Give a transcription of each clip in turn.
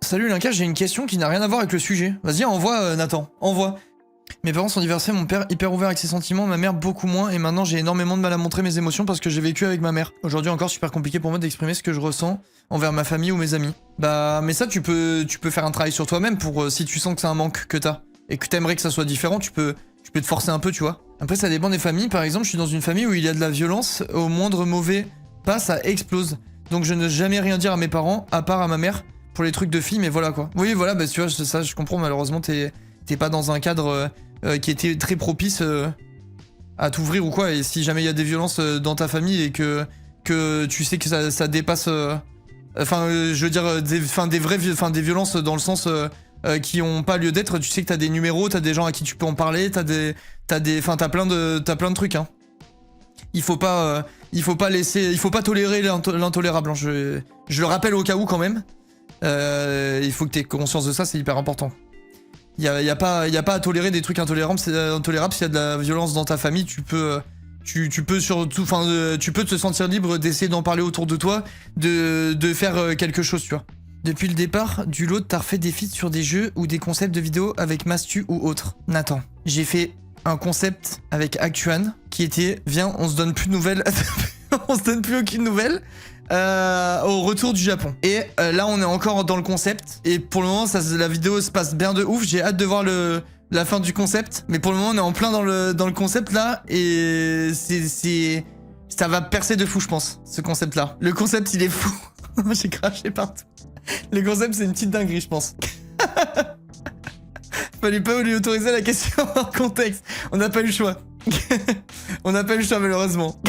Salut Linka, j'ai une question qui n'a rien à voir avec le sujet. Vas-y, envoie Nathan, envoie. Mes parents sont divorcés, mon père hyper ouvert avec ses sentiments, ma mère beaucoup moins, et maintenant j'ai énormément de mal à montrer mes émotions parce que j'ai vécu avec ma mère. Aujourd'hui encore super compliqué pour moi d'exprimer ce que je ressens envers ma famille ou mes amis. Bah mais ça tu peux faire un travail sur toi-même pour si tu sens que c'est un manque que t'as et que t'aimerais que ça soit différent, tu peux te forcer un peu, tu vois. Après ça dépend des familles, par exemple je suis dans une famille où il y a de la violence, au moindre mauvais pas ça explose. Donc je ne jamais rien dire à mes parents, à part à ma mère, pour les trucs de filles, mais voilà quoi. Oui voilà, bah tu vois, ça je comprends, malheureusement t'es pas dans un cadre qui était très propice à t'ouvrir ou quoi, et si jamais il y a des violences dans ta famille et que tu sais que ça dépasse... Enfin, je veux dire, des violences dans le sens qui ont pas lieu d'être, tu sais que t'as des numéros, t'as des gens à qui tu peux en parler, t'as plein de trucs, hein. Il faut pas tolérer l'intolérable, hein. Je le rappelle au cas où quand même. Il faut que t'aies conscience de ça, c'est hyper important. Y a pas à tolérer des trucs intolérables. C'est intolérable s'il y a de la violence dans ta famille. Tu peux surtout, tu peux te sentir libre d'essayer d'en parler autour de toi, de faire quelque chose, tu vois. Depuis le départ du lot, t'as refait des feats sur des jeux ou des concepts de vidéos avec Mastu ou autre. Nathan, j'ai fait un concept avec Actuan qui était viens, on se donne plus de nouvelles, on se donne plus aucune nouvelle. Au retour du Japon. Et là on est encore dans le concept. Et pour le moment la vidéo se passe bien de ouf. J'ai hâte de voir la fin du concept. Mais pour le moment on est en plein dans le concept là. Et ça va percer de fou je pense, ce concept là. Le concept il est fou. J'ai craché partout. Le concept c'est une petite dinguerie je pense. Fallait pas lui autoriser la question en contexte. On n'a pas eu le choix. On n'a pas eu le choix malheureusement.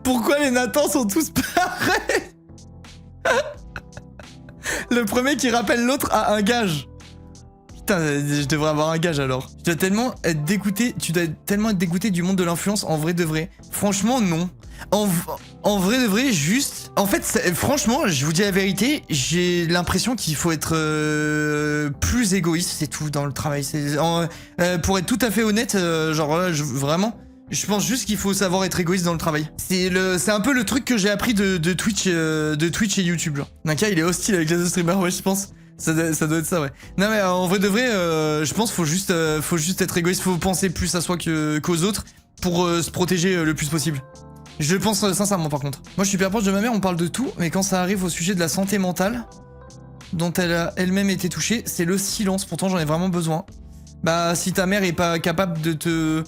Pourquoi les Nathan sont tous pareils? Le premier qui rappelle l'autre a un gage. Putain, je devrais avoir un gage alors. Tu dois tellement être dégoûté du monde de l'influence en vrai de vrai. Franchement, non. En vrai de vrai, juste... En fait, franchement, je vous dis la vérité, j'ai l'impression qu'il faut être plus égoïste, c'est tout, dans le travail. Pour être tout à fait honnête, genre là, vraiment... Je pense juste qu'il faut savoir être égoïste dans le travail. C'est un peu le truc que j'ai appris de Twitch et YouTube. Genre. Naka, il est hostile avec les autres streamers, ouais, je pense. Ça doit être ça, ouais. Non mais en vrai de vrai, je pense faut juste être égoïste, faut penser plus à soi qu'aux autres pour se protéger le plus possible. Je pense sincèrement par contre. Moi je suis hyper proche de ma mère, on parle de tout, mais quand ça arrive au sujet de la santé mentale, dont elle a elle-même été touchée, c'est le silence. Pourtant j'en ai vraiment besoin. Bah si ta mère est pas capable de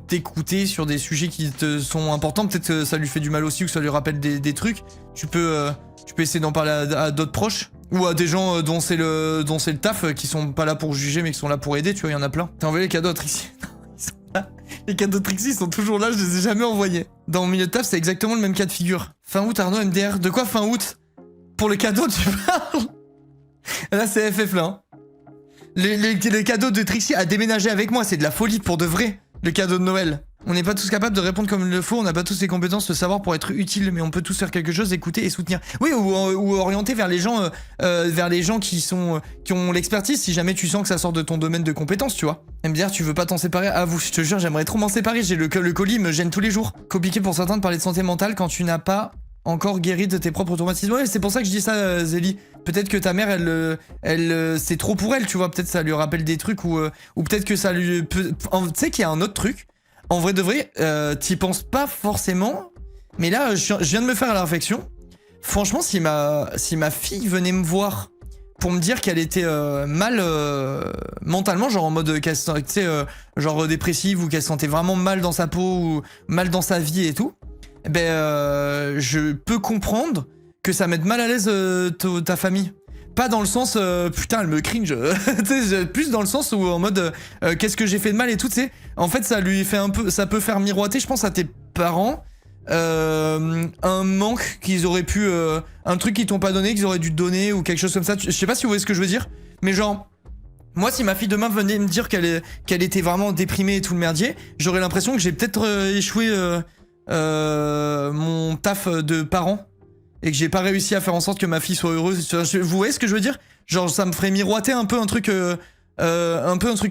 t'écouter sur des sujets qui te sont importants, peut-être que ça lui fait du mal aussi ou que ça lui rappelle des trucs, tu peux essayer d'en parler à d'autres proches ou à des gens dont c'est le taf, qui sont pas là pour juger mais qui sont là pour aider, tu vois, il y en a plein. T'as envoyé les cadeaux à Trixie? Ils sont là. Les cadeaux de Trixie sont toujours là, je les ai jamais envoyés. Dans mon milieu de taf, c'est exactement le même cas de figure. Fin août, Arnaud MDR. De quoi fin août? Pour le cadeau, tu parles? Là, c'est FF là, hein. Les cadeaux de Trixie à déménager avec moi, c'est de la folie pour de vrai, le cadeau de Noël. On n'est pas tous capables de répondre comme il le faut, on n'a pas tous les compétences, le savoir pour être utile, mais on peut tous faire quelque chose, écouter et soutenir. Oui, ou orienter vers les gens qui ont l'expertise, si jamais tu sens que ça sort de ton domaine de compétences, tu vois. MDR, tu veux pas t'en séparer? Ah vous, je te jure, j'aimerais trop m'en séparer, le colis me gêne tous les jours. Compliqué pour certains de parler de santé mentale quand tu n'as pas encore guéri de tes propres traumatismes. Ouais, c'est pour ça que je dis ça, Zélie. Peut-être que ta mère, elle c'est trop pour elle, tu vois. Peut-être ça lui rappelle des trucs ou peut-être que ça lui... Tu sais qu'il y a un autre truc. En vrai de vrai, t'y penses pas forcément. Mais là, je viens de me faire la réflexion. Franchement, si ma fille venait me voir pour me dire qu'elle était mal mentalement, genre en mode, tu sais, genre dépressive ou qu'elle se sentait vraiment mal dans sa peau ou mal dans sa vie et tout, ben je peux comprendre que ça mette mal à l'aise ta famille. Pas dans le sens putain elle me cringe, plus dans le sens où en mode qu'est-ce que j'ai fait de mal et tout, tu sais. En fait ça lui fait un peu, ça peut faire miroiter, je pense, à tes parents un manque qu'ils auraient pu, un truc qu'ils t'ont pas donné, qu'ils auraient dû te donner ou quelque chose comme ça. Je sais pas si vous voyez ce que je veux dire, mais genre moi si ma fille demain venait me dire qu'elle était vraiment déprimée et tout le merdier, j'aurais l'impression que j'ai peut-être échoué mon taf de parent et que j'ai pas réussi à faire en sorte que ma fille soit heureuse. Vous voyez ce que je veux dire? Genre ça me ferait miroiter un peu un truc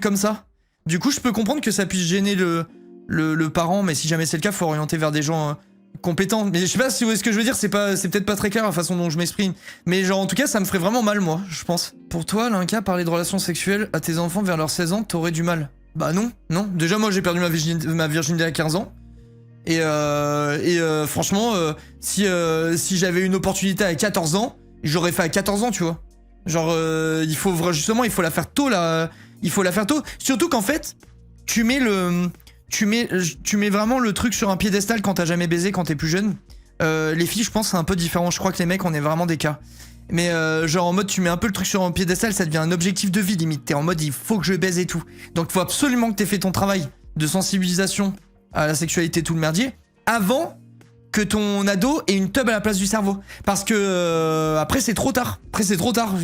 comme ça. Du coup je peux comprendre que ça puisse gêner le parent, mais si jamais c'est le cas, faut orienter vers des gens compétent. Mais je sais pas si vous voyez ce que je veux dire, c'est peut-être pas très clair la façon dont je m'exprime. Mais genre en tout cas ça me ferait vraiment mal moi, je pense. Pour toi, Linka, parler de relations sexuelles à tes enfants vers leurs 16 ans, t'aurais du mal? Bah non. Déjà moi j'ai perdu ma virginité à 15 ans. Et franchement, si j'avais une opportunité à 14 ans, j'aurais fait à 14 ans, tu vois. Genre, il faut la faire tôt, là. Il faut la faire tôt. Surtout qu'en fait, tu mets vraiment le truc sur un piédestal quand t'as jamais baisé, quand t'es plus jeune. Les filles, je pense, c'est un peu différent. Je crois que les mecs, on est vraiment des cas. Mais genre en mode, tu mets un peu le truc sur un piédestal, ça devient un objectif de vie, limite. T'es en mode, il faut que je baise et tout. Donc, faut absolument que t'aies fait ton travail de sensibilisation à la sexualité, tout le merdier, avant que ton ado ait une tub à la place du cerveau. Parce que après c'est trop tard.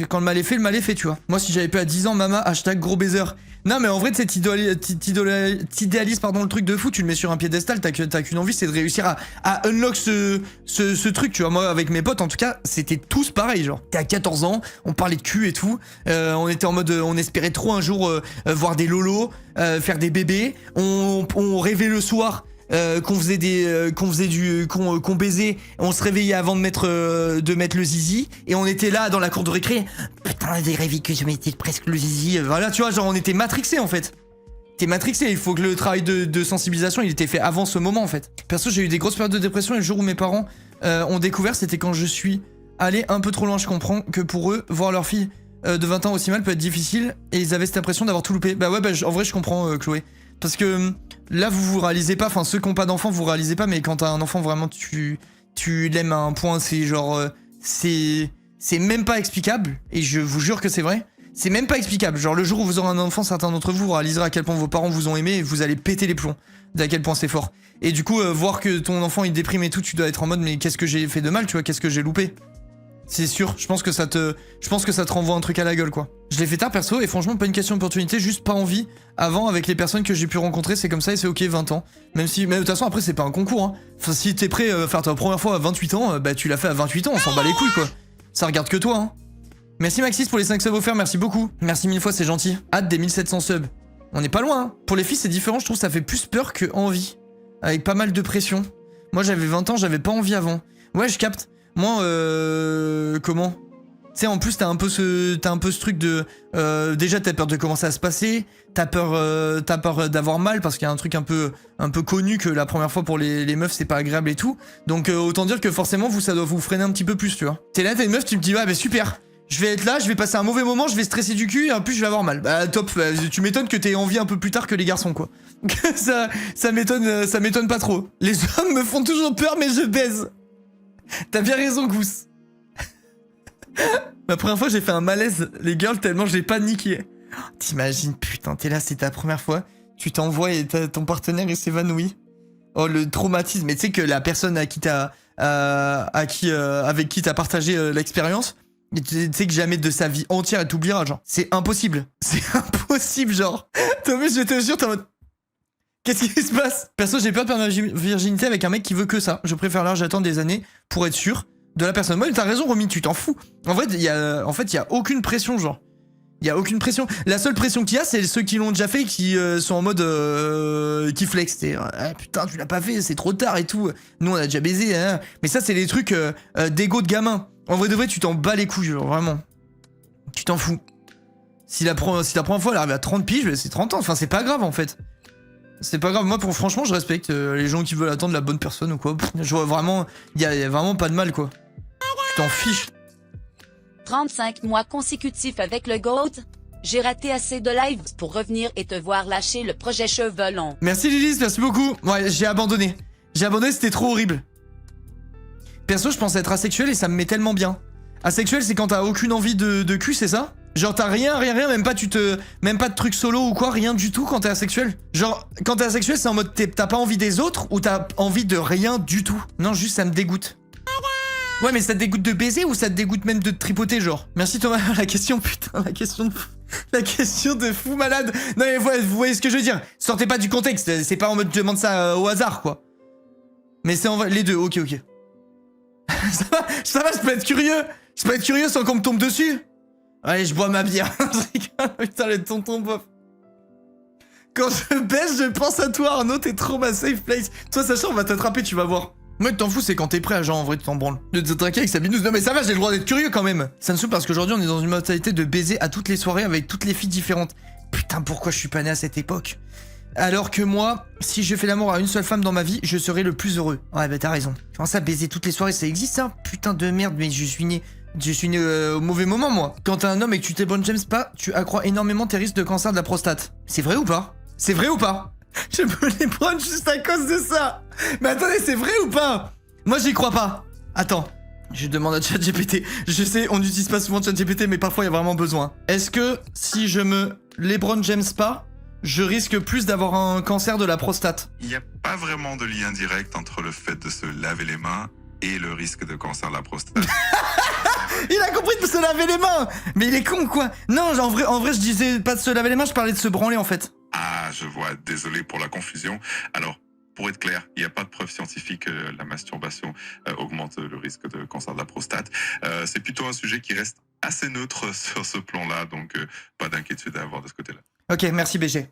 Quand le mal est fait, tu vois. Moi si j'avais pu à 10 ans, maman, gros baiser. Non mais en vrai t'idéalises pardon le truc de fou, tu le mets sur un piédestal, t'as qu'une envie, c'est de réussir à unlock ce truc, tu vois. Moi avec mes potes en tout cas, c'était tous pareil, genre. T'es à 14 ans, on parlait de cul et tout, on était en mode, on espérait trop un jour voir des lolos, faire des bébés, on rêvait le soir qu'on baisait, on se réveillait avant de mettre le zizi, et on était là dans la cour de récré, putain j'ai rêvé que je mettais presque le zizi, voilà tu vois, genre on était matrixés en fait. T'es matrixé, il faut que le travail de sensibilisation il était fait avant ce moment en fait. Perso j'ai eu des grosses périodes de dépression et le jour où mes parents ont découvert, c'était quand je suis allé un peu trop loin. Je comprends que pour eux, voir leur fille de 20 ans aussi mal peut être difficile, et ils avaient cette impression d'avoir tout loupé. Bah ouais, en vrai je comprends Chloé. Parce que là vous réalisez pas, enfin ceux qui ont pas d'enfants vous réalisez pas, mais quand t'as un enfant vraiment tu l'aimes à un point, c'est genre c'est même pas explicable, et je vous jure que c'est vrai, c'est même pas explicable. Genre le jour où vous aurez un enfant, certains d'entre vous réaliserez à quel point vos parents vous ont aimé, et vous allez péter les plombs d'à quel point c'est fort. Et du coup voir que ton enfant il déprime et tout, tu dois être en mode mais qu'est-ce que j'ai fait de mal, tu vois, qu'est-ce que j'ai loupé. C'est sûr, je pense que ça te renvoie un truc à la gueule quoi. Je l'ai fait tard perso, et franchement pas une question d'opportunité, juste pas envie. Avant avec les personnes que j'ai pu rencontrer, c'est comme ça et c'est ok, 20 ans. Mais de toute façon après c'est pas un concours hein. Enfin si t'es prêt à faire ta première fois à 28 ans, bah tu l'as fait à 28 ans, on s'en bat les couilles quoi. Ça regarde que toi hein. Merci Maxis pour les 5 subs offerts, merci beaucoup. Merci 1000 fois, c'est gentil. Hâte des 1700 subs. On n'est pas loin hein. Pour les filles c'est différent, je trouve ça fait plus peur que envie. Avec pas mal de pression. Moi j'avais 20 ans, j'avais pas envie avant. Ouais je capte. Moi, comment? Tu sais, en plus, t'as un peu ce truc de... déjà, t'as peur de comment ça va se passer. T'as peur d'avoir mal, parce qu'il y a un truc un peu connu que la première fois pour les meufs, c'est pas agréable et tout. Donc, autant dire que forcément, ça doit vous freiner un petit peu plus, tu vois. T'es là, t'es une meuf, tu me dis, ah bah super, je vais être là, je vais passer un mauvais moment, je vais stresser du cul, et en plus, je vais avoir mal. Bah, top, tu m'étonnes que t'aies envie un peu plus tard que les garçons, quoi. ça m'étonne pas trop. Les hommes me font toujours peur, mais je baise. T'as bien raison, Gousse. La première fois, j'ai fait un malaise, les girls, tellement j'ai paniqué. T'imagines, putain, t'es là, c'est ta première fois, tu t'envoies et ton partenaire il s'évanouit. Oh, le traumatisme. Mais tu sais que la personne avec qui t'as partagé l'expérience, tu sais que jamais de sa vie entière elle t'oubliera, genre. C'est impossible. C'est impossible, genre. Thomas, je te jure, t'es en mode... Qu'est-ce qui se passe? Perso, j'ai peur de perdre ma virginité avec un mec qui veut que ça. Je préfère là, j'attends des années pour être sûr de la personne. Moi, t'as raison, Romy, tu t'en fous. En fait, il y a aucune pression, genre. Il y a aucune pression. La seule pression qu'il y a, c'est ceux qui l'ont déjà fait, qui sont en mode qui flex. Ah, putain, tu l'as pas fait, c'est trop tard et tout. Nous, on a déjà baisé. Hein. Mais ça, c'est les trucs d'ego de gamin. En vrai de vrai, tu t'en bats les couilles, genre, vraiment. Tu t'en fous. Si la première fois, elle arrive à 30 piges, c'est 30 ans. Enfin, c'est pas grave, en fait. C'est pas grave, moi franchement je respecte les gens qui veulent attendre la bonne personne ou quoi. Je vois vraiment, y a vraiment pas de mal quoi. Tu t'en fiches. 35 mois consécutifs avec le GOAT. J'ai raté assez de live pour revenir et te voir lâcher le projet cheveux longs. Merci Lilis, merci beaucoup. Ouais, j'ai abandonné. C'était trop horrible. Perso, je pense être asexuel et ça me met tellement bien. Asexuel, c'est quand t'as aucune envie de cul, c'est ça? Genre t'as rien, même pas de truc solo ou quoi, rien du tout quand t'es asexuel. Genre quand t'es asexuel c'est en mode t'as pas envie des autres ou t'as envie de rien du tout. Non juste ça me dégoûte. Ouais mais ça te dégoûte de baiser ou ça te dégoûte même de te tripoter genre. Merci Thomas, la question putain, la question de fou malade. Non mais vous voyez ce que je veux dire. Sortez pas du contexte, c'est pas en mode je demande ça au hasard quoi. Mais c'est les deux, ok. ça va, je peux être curieux sans qu'on me tombe dessus. Allez, je bois ma bière. Putain, le tonton bof. Quand je baisse, je pense à toi, Arnaud, t'es trop ma safe place. Toi, Sacha, on va t'attraper, tu vas voir. Moi, t'en fous, c'est quand t'es prêt à genre, en vrai, tu t'en branles. De te traquer avec sa binouse. Non, mais ça va, j'ai le droit d'être curieux quand même. Ça me saoule parce qu'aujourd'hui, on est dans une mentalité de baiser à toutes les soirées avec toutes les filles différentes. Putain, pourquoi je suis pas né à cette époque? Alors que moi, si je fais l'amour à une seule femme dans ma vie, je serai le plus heureux. Ouais, bah t'as raison. Comment ça, baiser toutes les soirées, ça existe ça? Putain de merde, mais je suis né au mauvais moment, moi. Quand t'es un homme et que tu t'ébranles James pas, tu accrois énormément tes risques de cancer de la prostate. C'est vrai ou pas? C'est vrai ou pas? Je peux les prendre juste à cause de ça. Mais attendez, c'est vrai ou pas? Moi, j'y crois pas. Attends. Je demande à ChatGPT. Je sais, on n'utilise pas souvent ChatGPT, mais parfois il y a vraiment besoin. Est-ce que si je me LeBron James pas, je risque plus d'avoir un cancer de la prostate? Il n'y a pas vraiment de lien direct entre le fait de se laver les mains et le risque de cancer de la prostate. Il a compris de se laver les mains. Mais il est con quoi. Non, en vrai, je disais pas de se laver les mains, je parlais de se branler en fait. Ah, je vois, désolé pour la confusion. Alors, pour être clair, il n'y a pas de preuve scientifique que la masturbation augmente le risque de cancer de la prostate. C'est plutôt un sujet qui reste assez neutre sur ce plan-là, donc pas d'inquiétude à avoir de ce côté-là. Ok, merci BG.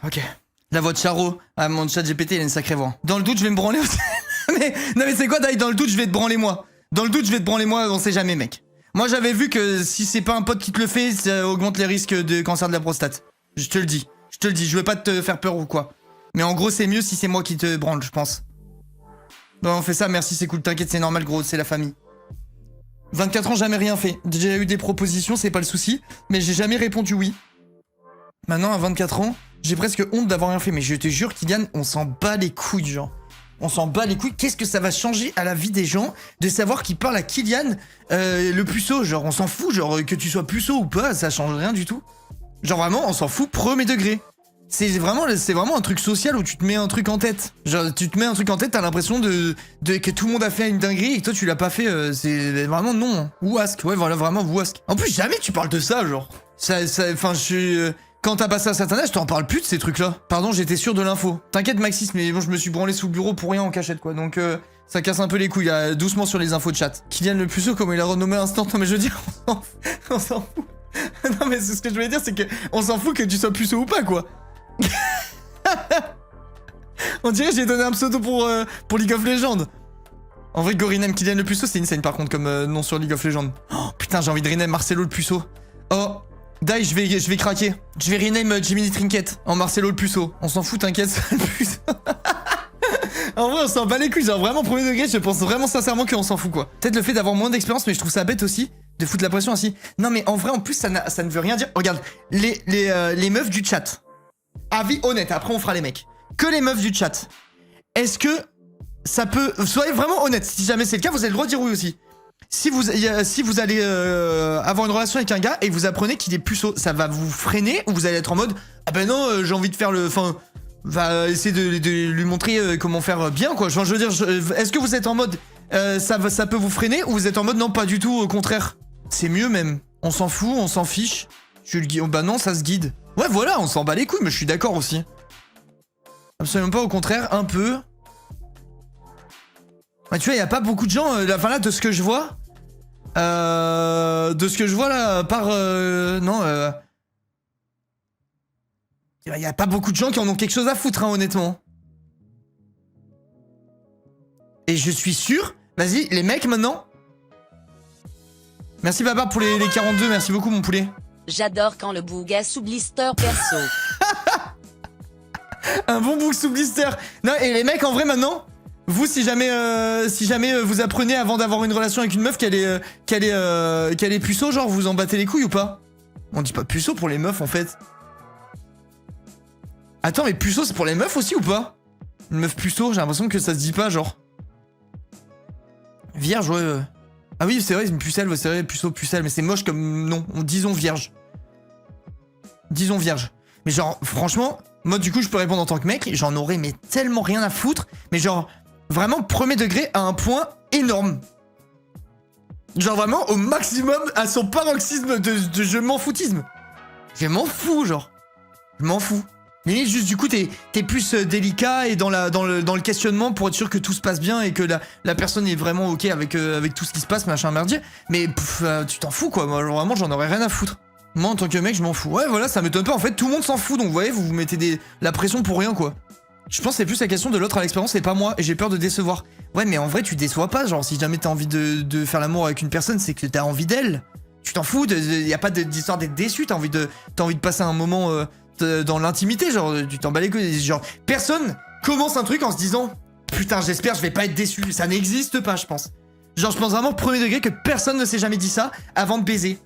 Ok. La voix de Charo, mon chat GPT, il a une sacrée voix. Dans le doute, je vais me branler aussi. Non mais c'est quoi, Dai? Dans le doute, je vais te branler moi. Dans le doute, je vais te branler moi, on sait jamais, mec. Moi, j'avais vu que si c'est pas un pote qui te le fait, ça augmente les risques de cancer de la prostate. Je te le dis. Je veux pas te faire peur ou quoi. Mais en gros, c'est mieux si c'est moi qui te branle, je pense. Bon, on fait ça, merci, c'est cool, t'inquiète, c'est normal, gros, c'est la famille. 24 ans, jamais rien fait. J'ai eu des propositions, c'est pas le souci, mais j'ai jamais répondu oui. Maintenant, à 24 ans, j'ai presque honte d'avoir rien fait, mais je te jure, Kylian, on s'en bat les couilles, genre. On s'en bat les couilles. Qu'est-ce que ça va changer à la vie des gens de savoir qu'ils parlent à Kylian le puceau? Genre, on s'en fout, genre, que tu sois puceau ou pas, ça change rien du tout. Genre, vraiment, on s'en fout premier degré. C'est vraiment un truc social où tu te mets un truc en tête. Genre, tu te mets un truc en tête, t'as l'impression que tout le monde a fait une dinguerie et que toi, tu l'as pas fait. C'est vraiment non. Ouask. Ouais, voilà, vraiment ouask. En plus, jamais tu parles de ça, genre. Enfin, quand t'as passé un certain âge, t'en parles plus de ces trucs-là. Pardon, j'étais sûr de l'info. T'inquiète, Maxis, mais bon, je me suis branlé sous le bureau pour rien en cachette, quoi. Donc, ça casse un peu les couilles, là, doucement sur les infos de chat. Kylian le puceau, comme il a renommé Instant. Non, mais je veux dire, on s'en fout. Non, mais ce que je voulais dire, c'est que on s'en fout que tu sois puceau ou pas, quoi. On dirait que j'ai donné un pseudo pour League of Legends. En vrai, Gorinem Kylian le puceau, c'est insane par contre comme nom sur League of Legends. Oh, putain, j'ai envie de rename Marcelo le puceau. Oh, Dai, je vais craquer. Je vais rename Jiminy Trinket en Marcelo le puceau. On s'en fout, t'inquiète, c'est le puceau. En vrai, on s'en bat les couilles, genre vraiment premier degré, je pense vraiment sincèrement qu'on s'en fout quoi. Peut-être le fait d'avoir moins d'expérience, mais je trouve ça bête aussi de foutre la pression ainsi. Non mais en vrai, en plus, ça ne veut rien dire. Regarde, les meufs du chat. Avis honnête, après on fera les mecs. Que les meufs du chat. Est-ce que ça peut... Soyez vraiment honnête, si jamais c'est le cas, vous avez le droit de dire oui aussi. Si vous allez avoir une relation avec un gars et vous apprenez qu'il est puceau, ça va vous freiner ou vous allez être en mode ah ben non, j'ai envie de faire le... Enfin, va essayer de lui montrer comment faire bien quoi. Enfin, je veux dire, est-ce que vous êtes en mode ça peut vous freiner ou vous êtes en mode non pas du tout, au contraire. C'est mieux même. On s'en fout, on s'en fiche. Je le guide. Oh, bah non, ça se guide. Ouais voilà, on s'en bat les couilles, mais je suis d'accord aussi. Absolument pas, au contraire, un peu. Bah, tu vois, y a pas beaucoup de gens, enfin là, de ce que je vois... de ce que je vois là, par... non, y a pas beaucoup de gens qui en ont quelque chose à foutre, hein, honnêtement. Et je suis sûr... Vas-y, les mecs, maintenant. Merci papa pour les 42, merci beaucoup mon poulet. J'adore quand le bouga sous blister perso. Un bon bouc sous blister. Non, et les mecs, en vrai, maintenant... Vous, si jamais vous apprenez avant d'avoir une relation avec une meuf qu'elle est puceau, genre vous en battez les couilles ou pas? On dit pas puceau pour les meufs en fait. Attends, mais puceau c'est pour les meufs aussi ou pas? Une meuf puceau, j'ai l'impression que ça se dit pas genre. Vierge, ouais. Ah oui, c'est vrai, c'est une pucelle, ouais, c'est vrai, puceau, pucelle, mais c'est moche comme nom. Disons vierge. Disons vierge. Mais genre, franchement, moi du coup je peux répondre en tant que mec, j'en aurais mais tellement rien à foutre, mais genre... Vraiment premier degré à un point énorme. Genre vraiment au maximum à son paroxysme de je m'en foutisme. Je m'en fous genre. Je m'en fous. Mais juste du coup t'es plus délicat et dans le questionnement pour être sûr que tout se passe bien et que la personne est vraiment ok avec tout ce qui se passe, machin merdier. Mais tu t'en fous quoi, moi vraiment j'en aurais rien à foutre. Moi en tant que mec je m'en fous. Ouais voilà, ça m'étonne pas, en fait tout le monde s'en fout, donc vous voyez, vous mettez la pression pour rien quoi. Je pense que c'est plus la question de l'autre à l'expérience et pas moi, et j'ai peur de décevoir. Ouais, mais en vrai, tu déçois pas. Genre, si jamais t'as envie de faire l'amour avec une personne, c'est que t'as envie d'elle. Tu t'en fous, y a pas d'histoire d'être déçu, t'as envie de passer un moment dans l'intimité, genre, tu t'en bats les couilles. Genre, personne commence un truc en se disant putain, j'espère, je vais pas être déçu. Ça n'existe pas, je pense. Genre, je pense vraiment, premier degré, que personne ne s'est jamais dit ça avant de baiser.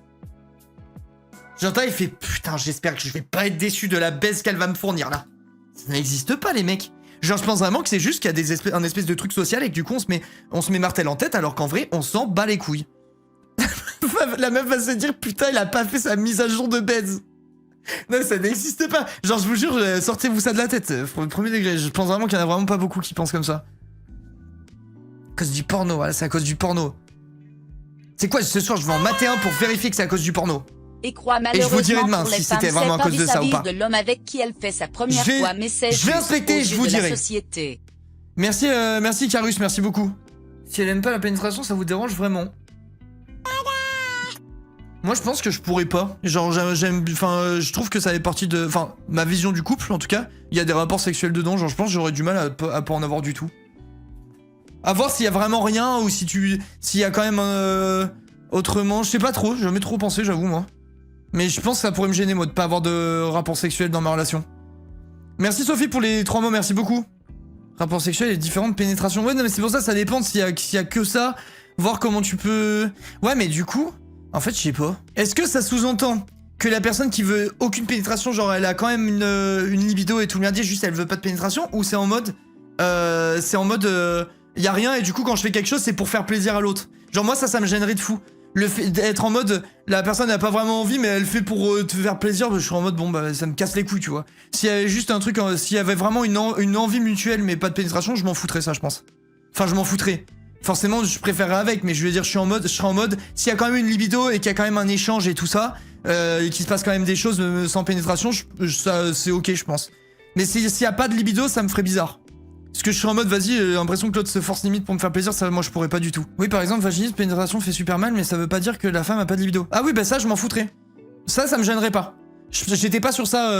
J'entends, il fait putain, j'espère que je vais pas être déçu de la baise qu'elle va me fournir là. Ça n'existe pas, les mecs. Genre, je pense vraiment que c'est juste qu'il y a un espèce de truc social et que du coup, on se met martel en tête alors qu'en vrai, on s'en bat les couilles. La meuf va se dire putain, il a pas fait sa mise à jour de baise. Non, ça n'existe pas. Genre, je vous jure, sortez-vous ça de la tête. Premier degré, je pense vraiment qu'il y en a vraiment pas beaucoup qui pensent comme ça. À cause du porno, voilà, c'est à cause du porno. C'est quoi, ce soir, je vais en mater un pour vérifier que c'est à cause du porno. Et crois Et je vous dirai malheureusement demain pour les si femmes, c'était vraiment à cause de ça ou pas. de l'homme avec qui elle fait sa première Je vais- fois, mais c'est je vais juste inspecter, aux je yeux vous de la dirai. société. Merci, merci Carus, merci beaucoup. Si elle aime pas la pénétration, ça vous dérange vraiment? Moi, je pense que je pourrais pas. Genre, enfin, je trouve que ça fait partie de, enfin, ma vision du couple, en tout cas. Il y a des rapports sexuels dedans. Genre, je pense que j'aurais du mal à pas en avoir du tout. À voir s'il y a vraiment rien ou s'il y a quand même autrement. Je sais pas trop. J'ai jamais trop pensé, j'avoue moi. Mais je pense que ça pourrait me gêner moi de pas avoir de rapport sexuel dans ma relation. Merci Sophie pour les 3 mots. Merci beaucoup. Rapport sexuel et différentes pénétrations. Ouais, non, mais c'est pour ça, ça dépend s'il y a que ça. Voir comment tu peux. Ouais, mais du coup. En fait, je sais pas. Est-ce que ça sous-entend que la personne qui veut aucune pénétration, genre elle a quand même une libido et tout le merdier, juste elle veut pas de pénétration, ou c'est en mode y a rien et du coup quand je fais quelque chose c'est pour faire plaisir à l'autre. Genre moi ça me gênerait de fou. Le fait d'être en mode la personne n'a pas vraiment envie mais elle fait pour te faire plaisir, je suis en mode bon bah ça me casse les couilles tu vois. S'il y avait juste un truc, s'il y avait vraiment une envie mutuelle mais pas de pénétration, je m'en foutrais ça je pense. Enfin je m'en foutrais. Forcément, je préférerais avec, mais je veux dire, je serais en mode, s'il y a quand même une libido et qu'il y a quand même un échange et tout ça, et qu'il se passe quand même des choses sans pénétration, ça, c'est ok, je pense. Mais s'il y a pas de libido, ça me ferait bizarre. Parce que je serais en mode, vas-y, j'ai l'impression que l'autre se force limite pour me faire plaisir, ça, moi, je pourrais pas du tout. Oui, par exemple, vaginisme, pénétration fait super mal, mais ça veut pas dire que la femme a pas de libido. Ah oui, bah ça, je m'en foutrais. Ça me gênerait pas. J'étais pas sur ça,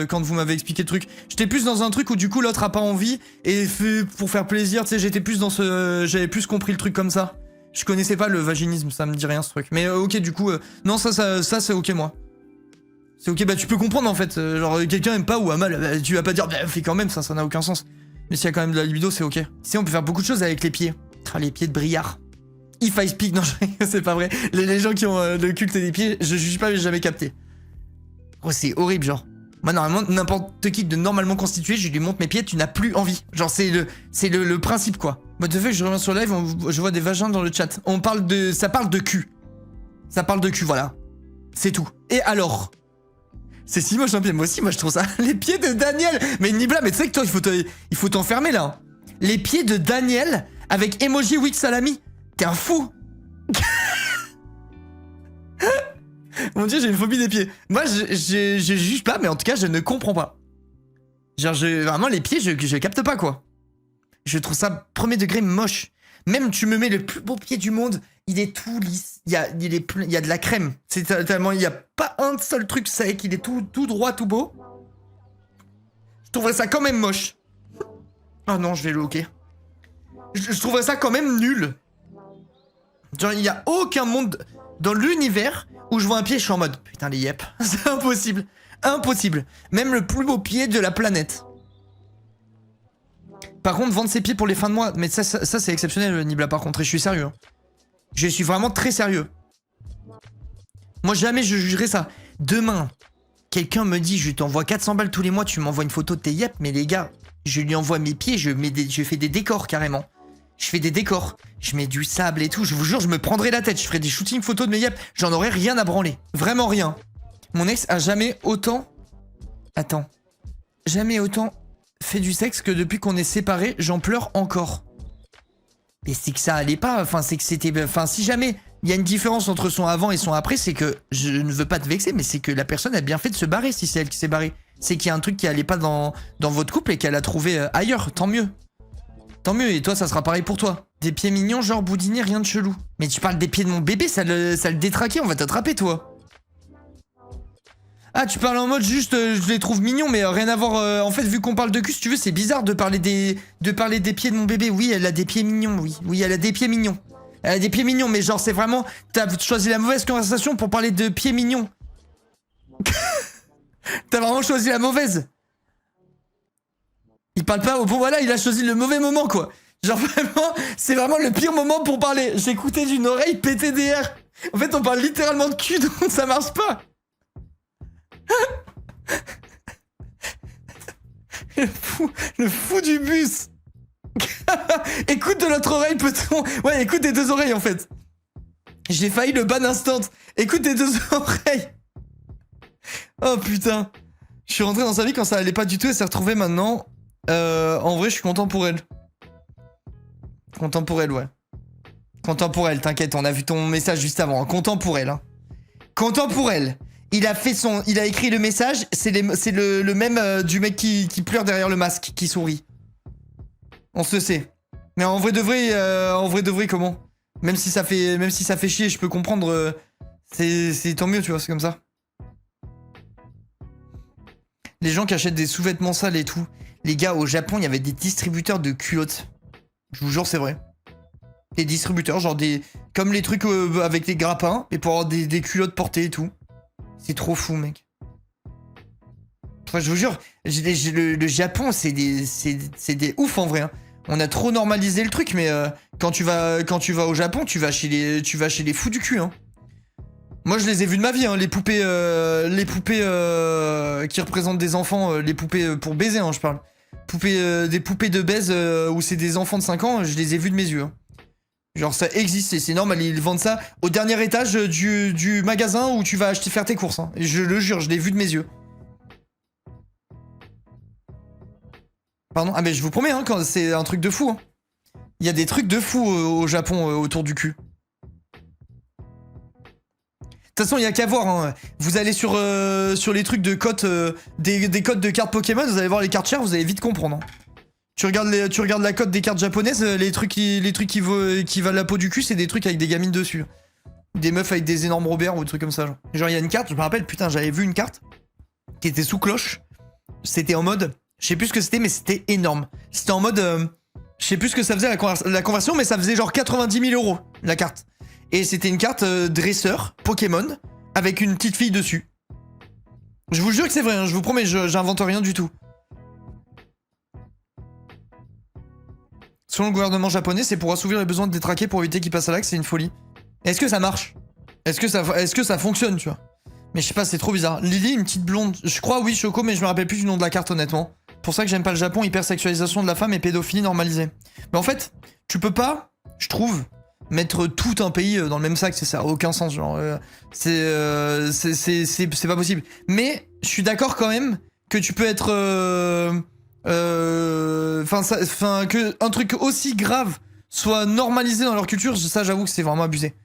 quand vous m'avez expliqué le truc. J'étais plus dans un truc où du coup l'autre a pas envie et fait pour faire plaisir, tu sais, j'étais plus dans j'avais plus compris le truc comme ça. Je connaissais pas le vaginisme, ça me dit rien ce truc. Mais ok, du coup, non, ça c'est ok moi. C'est ok, bah tu peux comprendre en fait. Genre quelqu'un aime pas ou a mal, bah, tu vas pas dire, bah fais quand même, ça n'a aucun sens. Mais s'il y a quand même de la libido, c'est ok. Si on peut faire beaucoup de choses avec les pieds. Les pieds de Briard. If I speak, non, c'est pas vrai. Les gens qui ont le culte des pieds, je juge pas, mais j'ai jamais capté. Oh, c'est horrible, genre. Moi, normalement, n'importe qui de normalement constitué, je lui montre mes pieds, tu n'as plus envie. Genre, c'est le principe, quoi. Moi, de fait, je reviens sur le live, je vois des vagins dans le chat. Ça parle de cul. Ça parle de cul, voilà. C'est tout. Et alors? C'est si moche un pied. Moi aussi, moi, je trouve ça. Les pieds de Daniel. Mais Nibla, mais tu sais que toi, il faut t'enfermer, là. Les pieds de Daniel avec emoji Wix Salami. T'es un fou. Mon dieu, j'ai une phobie des pieds. Moi, je juge pas, mais en tout cas, je ne comprends pas. Genre, vraiment, les pieds, je capte pas, quoi. Je trouve ça premier degré moche. Même, tu me mets le plus beau pied du monde, il est tout lisse. Il y a de la crème. C'est tellement, il y a pas un seul truc sec, il est tout droit, tout beau. Je trouverais ça quand même moche. Oh non, je vais le hoquer. Je trouverais ça quand même nul. Genre, il y a aucun monde dans l'univers où je vois un pied, je suis en mode putain les yep, c'est impossible, impossible. Même le plus beau pied de la planète. Par contre, vendre ses pieds pour les fins de mois, mais ça c'est exceptionnel Nibla par contre, et je suis sérieux. Hein. Je suis vraiment très sérieux. Moi jamais je jugerai ça. Demain, quelqu'un me dit je t'envoie 400 balles tous les mois, tu m'envoies une photo de tes yep, mais les gars, je lui envoie mes pieds, je fais des décors carrément. Je fais des décors, je mets du sable et tout, je vous jure, je me prendrai la tête, je ferai des shootings photos de mes yep, j'en aurais rien à branler. Vraiment rien. Mon ex a jamais autant... Attends. Jamais autant fait du sexe que depuis qu'on est séparés, j'en pleure encore. Et c'est que ça allait pas, enfin c'est que c'était... Enfin si jamais il y a une différence entre son avant et son après, c'est que, je ne veux pas te vexer, mais c'est que la personne a bien fait de se barrer si c'est elle qui s'est barrée. C'est qu'il y a un truc qui allait pas dans votre couple et qu'elle a trouvé ailleurs, tant mieux. Tant mieux, et toi, ça sera pareil pour toi. Des pieds mignons, genre boudiner, rien de chelou. Mais tu parles des pieds de mon bébé, ça le détraquait, on va t'attraper, toi. Ah, tu parles en mode juste, je les trouve mignons, mais rien à voir. En fait, vu qu'on parle de cul, si tu veux, c'est bizarre de parler des pieds de mon bébé. Oui, elle a des pieds mignons, oui. Oui, elle a des pieds mignons. Elle a des pieds mignons, mais genre, c'est vraiment... T'as choisi la mauvaise conversation pour parler de pieds mignons. T'as vraiment choisi la mauvaise. Il parle pas au bon... Voilà, il a choisi le mauvais moment, quoi. Genre, vraiment, c'est vraiment le pire moment pour parler. J'écoutais d'une oreille PTDR. En fait, on parle littéralement de cul, donc ça marche pas. Le fou du bus. Écoute de l'autre oreille, peut-on... Ouais, écoute des deux oreilles, en fait. J'ai failli le ban instant. Écoute des deux oreilles. Oh, putain. Je suis rentré dans sa vie quand ça allait pas du tout et s'est retrouvée maintenant. En vrai, je suis content pour elle. Content pour elle, ouais. Content pour elle, t'inquiète, on a vu ton message juste avant. Content pour elle, hein. Content pour elle. Il a écrit le message, c'est le même du mec qui pleure derrière le masque, qui sourit. On se le sait. Mais en vrai de vrai, comment? Même si ça fait chier, je peux comprendre. C'est tant mieux, tu vois, c'est comme ça. Les gens qui achètent des sous-vêtements sales et tout. Les gars, au Japon, il y avait des distributeurs de culottes. Je vous jure, c'est vrai. Des distributeurs, genre des... Comme les trucs avec les grappins, et pour avoir des culottes portées et tout. C'est trop fou, mec. Enfin, je vous jure, le Japon, c'est des ouf en vrai. Hein. On a trop normalisé le truc, mais quand tu vas au Japon, tu vas chez les fous du cul. Hein. Moi, je les ai vus de ma vie, hein, les poupées qui représentent des enfants, les poupées pour baiser, hein, je parle. Des poupées de baise où c'est des enfants de 5 ans, je les ai vus de mes yeux. Hein. Genre ça existe et c'est normal, ils vendent ça au dernier étage du magasin où tu vas faire tes courses. Hein. Je le jure, je l'ai vu de mes yeux. Pardon? Ah mais je vous promets, hein, c'est un truc de fou. Hein. Il y a des trucs de fou au Japon autour du cul. De toute façon, il y a qu'à voir. Hein. Vous allez sur les trucs de cotes, des codes de cartes Pokémon, vous allez voir les cartes chères, vous allez vite comprendre. Hein. Tu regardes la cote des cartes japonaises, les trucs qui valent la peau du cul, c'est des trucs avec des gamines dessus. Des meufs avec des énormes Robert ou des trucs comme ça. Genre il y a une carte, je me rappelle, putain, j'avais vu une carte qui était sous cloche. C'était en mode, je sais plus ce que c'était, mais c'était énorme. C'était en mode, je sais plus ce que ça faisait la conversion, mais ça faisait genre 90 000 € la carte. Et c'était une carte dresseur Pokémon avec une petite fille dessus. Je vous jure que c'est vrai, hein, je vous promets, j'invente rien du tout. Selon le gouvernement japonais, c'est pour assouvir les besoins de détraqués pour éviter qu'ils passent à l'acte, c'est une folie. Est-ce que ça marche? Est-ce que ça fonctionne, tu vois? Mais je sais pas, c'est trop bizarre. Lily, une petite blonde. Je crois, oui, Choco, mais je me rappelle plus du nom de la carte, honnêtement. Pour ça que j'aime pas le Japon, hypersexualisation de la femme et pédophilie normalisée. Mais en fait, tu peux pas, je trouve, mettre tout un pays dans le même sac, ça a aucun sens, genre. C'est pas possible. Mais je suis d'accord quand même que tu peux être. Que un truc aussi grave soit normalisé dans leur culture, ça j'avoue que c'est vraiment abusé.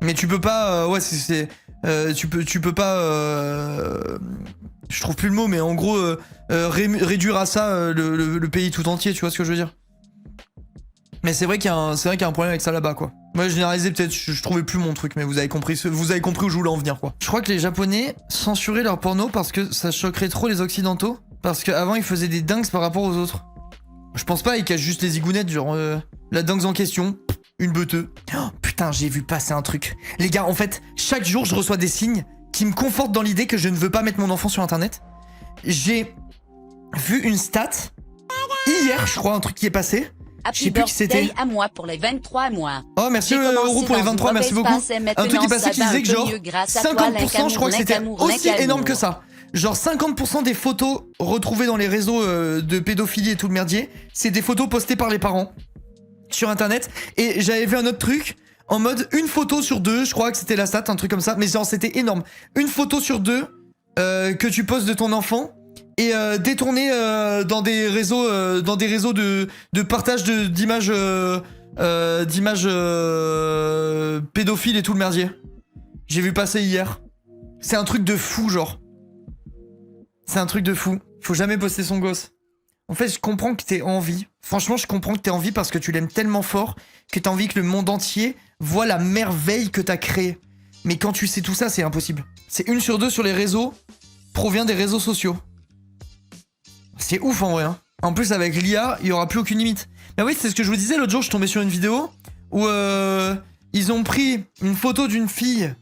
Mais tu peux pas, tu peux pas, je trouve plus le mot, mais en gros réduire à ça le pays tout entier, tu vois ce que je veux dire. Mais c'est vrai qu'il y a un problème avec ça là-bas, quoi. Moi, généralisé, peut-être, je trouvais plus mon truc, mais vous avez compris où je voulais en venir, quoi. Je crois que les Japonais censuraient leur porno parce que ça choquerait trop les Occidentaux. Parce qu'avant, ils faisaient des dingues par rapport aux autres. Je pense pas, ils cachent juste les zigounettes, genre la dingue en question, une beuteux. Oh, putain, j'ai vu passer un truc. Les gars, en fait, chaque jour, je reçois des signes qui me confortent dans l'idée que je ne veux pas mettre mon enfant sur Internet. J'ai vu une stat, hier, je crois, un truc qui est passé. Je sais plus qui c'était. À moi pour les 23 mois. Oh, merci Euro pour les 23, merci beaucoup. Un truc qui est passé qui disait que genre 50%, je crois que c'était aussi énorme que ça. Genre 50% des photos retrouvées dans les réseaux de pédophilie et tout le merdier, c'est des photos postées par les parents sur internet. Et j'avais vu un autre truc en mode une photo sur 2, je crois que c'était la stat, un truc comme ça, mais genre c'était énorme. Une photo sur 2 que tu postes de ton enfant et détournée dans des réseaux de partage d'images pédophiles et tout le merdier. J'ai vu passer hier. C'est un truc de fou, genre. C'est un truc de fou. Faut jamais poster son gosse. En fait, je comprends que t'aies envie. Franchement, je comprends que t'aies envie parce que tu l'aimes tellement fort que t'as envie que le monde entier voit la merveille que t'as créée. Mais quand tu sais tout ça, c'est impossible. C'est 1 sur 2 sur les réseaux provient des réseaux sociaux. C'est ouf en vrai. Hein. En plus, avec l'IA, il y aura plus aucune limite. Mais oui, c'est ce que je vous disais l'autre jour, je tombais sur une vidéo où ils ont pris une photo d'une fille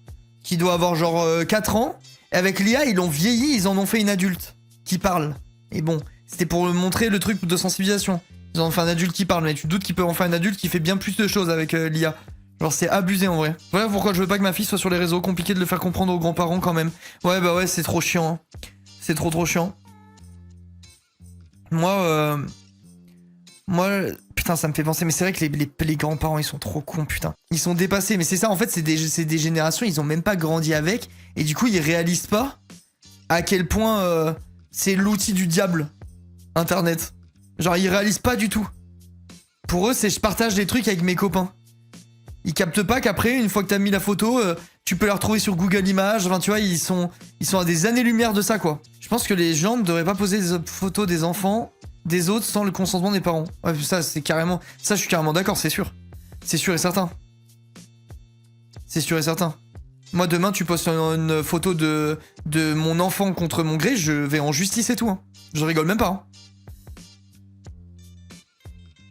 qui doit avoir genre 4 ans. Et avec l'IA, ils l'ont vieilli, ils en ont fait une adulte qui parle. Et bon, c'était pour montrer le truc de sensibilisation. Ils en ont fait un adulte qui parle, mais tu te doutes qu'ils peuvent en faire un adulte qui fait bien plus de choses avec l'IA. Genre c'est abusé en vrai. Voilà pourquoi je veux pas que ma fille soit sur les réseaux. Compliqué de le faire comprendre aux grands-parents quand même. Ouais bah ouais, c'est trop chiant. Hein. C'est trop chiant. Moi, putain, ça me fait penser. Mais c'est vrai que les grands-parents, ils sont trop cons, putain. Ils sont dépassés. Mais c'est ça, en fait, c'est des générations, ils ont même pas grandi avec. Et du coup, ils réalisent pas à quel point c'est l'outil du diable, Internet. Genre, ils réalisent pas du tout. Pour eux, c'est je partage des trucs avec mes copains. Ils captent pas qu'après, une fois que t'as mis la photo, tu peux la retrouver sur Google Images. Enfin, tu vois, ils sont à des années-lumière de ça, quoi. Je pense que les gens ne devraient pas poser des photos des enfants des autres sans le consentement des parents. Ouais, ça, c'est carrément... Ça, je suis carrément d'accord, c'est sûr. C'est sûr et certain. C'est sûr et certain. Moi, demain, tu postes une photo de mon enfant contre mon gré, je vais en justice et tout. Hein. Je rigole même pas. Hein.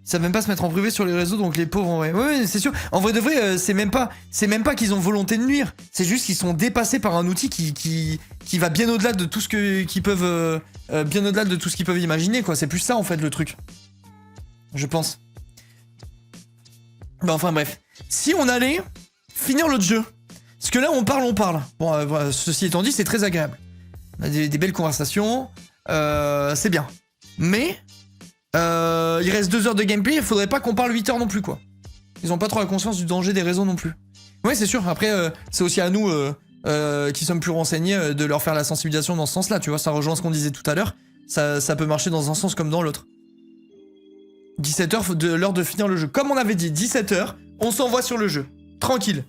Ils savent même pas se mettre en privé sur les réseaux, donc les pauvres en vrai. Ouais, c'est sûr. En vrai de vrai, c'est même pas qu'ils ont volonté de nuire. C'est juste qu'ils sont dépassés par un outil qui va bien au-delà de tout ce qu'ils peuvent, bien au-delà de tout ce qu'ils peuvent imaginer, quoi. C'est plus ça en fait le truc. Je pense. Bah enfin bref. Si on allait finir l'autre jeu, parce que là on parle. Bon, ceci étant dit, c'est très agréable. On a des belles conversations, c'est bien. Mais il reste 2 heures de gameplay, il faudrait pas qu'on parle 8 heures non plus, quoi. Ils ont pas trop la conscience du danger des réseaux non plus. Ouais, c'est sûr, après, c'est aussi à nous, qui sommes plus renseignés, de leur faire la sensibilisation dans ce sens-là, tu vois, ça rejoint ce qu'on disait tout à l'heure, ça peut marcher dans un sens comme dans l'autre. 17h, l'heure de finir le jeu. Comme on avait dit, 17h, on s'envoie sur le jeu. Tranquille.